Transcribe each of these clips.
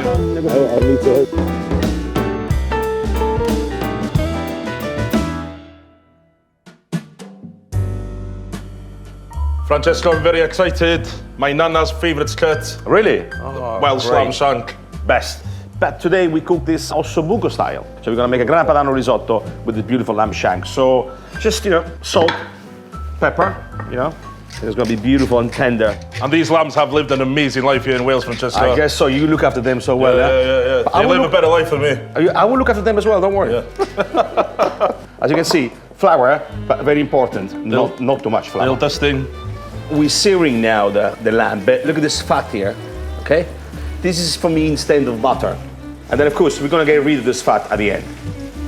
I need to. Francesco, I'm very excited. My nana's favourite cut. Really? Welsh Lamb shank. Best. But today we cook this ossobuco style. So we're gonna make a Grana Padano risotto with this beautiful lamb shank. So just, salt, pepper, It's gonna be beautiful and tender. And these lambs have lived an amazing life here in Wales, Francesco. I guess so. You look after them so well. Yeah. They live a better life than me. I will look after them as well, don't worry. Yeah. As you can see, flour, but very important. Not too much flour. Little dusting. We're searing now the lamb, but look at this fat here, okay? This is for me instead of butter. And then of course, we're gonna get rid of this fat at the end.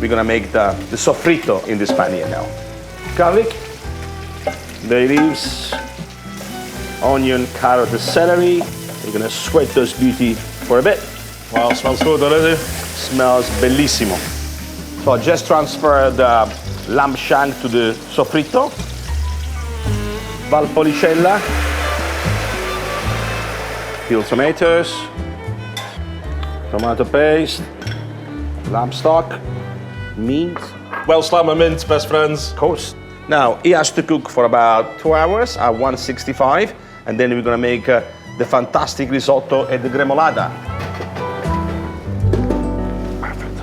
We're gonna make the sofrito in this pan here now. Garlic, bay leaves, onion, carrot, and celery. We're gonna sweat those beauty for a bit. Wow, smells good already. Smells bellissimo. So I just transferred the lamb shank to the sofrito. Valpolicella, peeled tomatoes, tomato paste, lamb stock, meat. Welsh Lamb and mint, best friends. Of course. Now, it has to cook for about 2 hours at 165, and then we're gonna make the fantastic risotto and the gremolata. Perfect.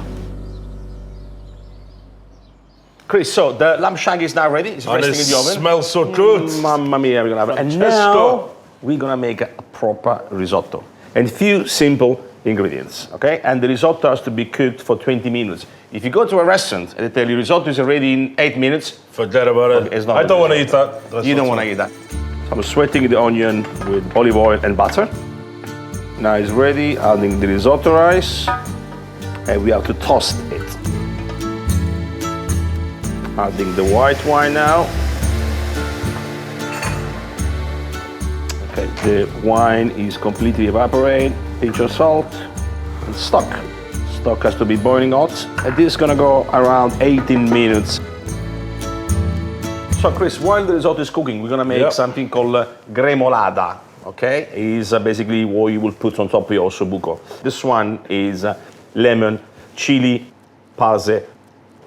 Chris, so the lamb shank is now ready. It's resting in the oven. It smells so good. Mamma mia, we're gonna have it. And now we're gonna make a proper risotto. And few simple ingredients, okay? And the risotto has to be cooked for 20 minutes. If you go to a restaurant and they tell you risotto is ready in 8 minutes, forget about it. Okay, it's not I don't want to eat that. you don't want to eat that. I'm sweating the onion with olive oil and butter. Now it's ready, adding the risotto rice, and we have to toast it. Adding the white wine now. Okay, the wine is completely evaporated. Pinch of salt and stock. Stock has to be boiling hot. And this is gonna go around 18 minutes. So Chris, while the risotto is cooking, we're gonna make something called gremolata, okay? It's basically what you will put on top of your ossobuco. This one is lemon, chili, parsley,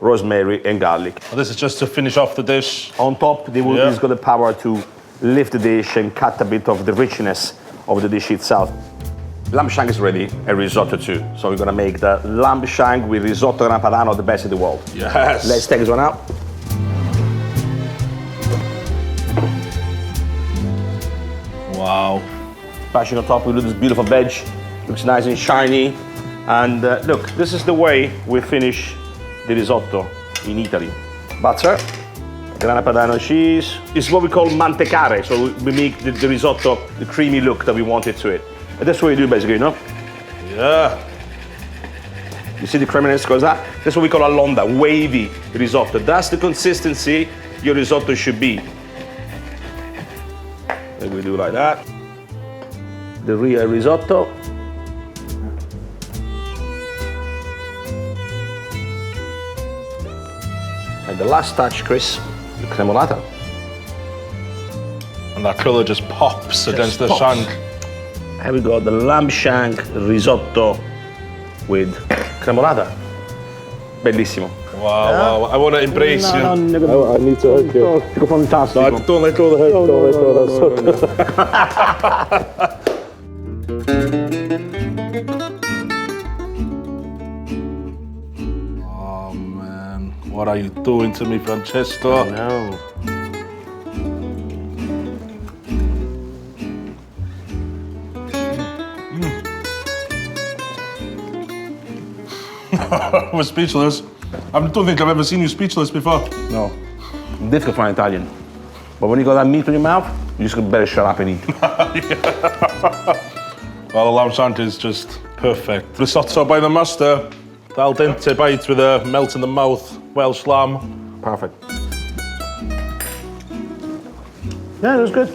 rosemary, and garlic. And this is just to finish off the dish. On top, it's got the power to lift the dish and cut a bit of the richness of the dish itself. Lamb shank is ready, and risotto too. So we're gonna make the lamb shank with risotto Grana Padano, the best in the world. Yes. Let's take this one out. Wow. Splashing on top, we do this beautiful veg. Looks nice and shiny. And look, this is the way we finish the risotto in Italy. Butter, Grana Padano cheese. It's what we call mantecare, so we make the risotto the creamy look that we want it to it. And that's what you do basically, Yeah. You see the creaminess goes that? That's what we call a londa, wavy risotto. That's the consistency your risotto should be. And we do like that. The real risotto. And the last touch, Chris, the cremolata. And that colour just pops against the shank. And we got the lamb shank risotto with cremolata. Bellissimo. Wow. I want to embrace you. I need to hug you. Fantastico. No, don't let go of the hug. Don't let go of Oh man, what are you doing to me, Francesco? No. I was speechless. I don't think I've ever seen you speechless before. No. Difficult for an Italian. But when you got that meat in your mouth, you just better shut up and eat. Well, the Lampshank is just perfect. Risotto by the master. The al dente bite with a melt in the mouth. Welsh lamb. Perfect. Yeah, it was good.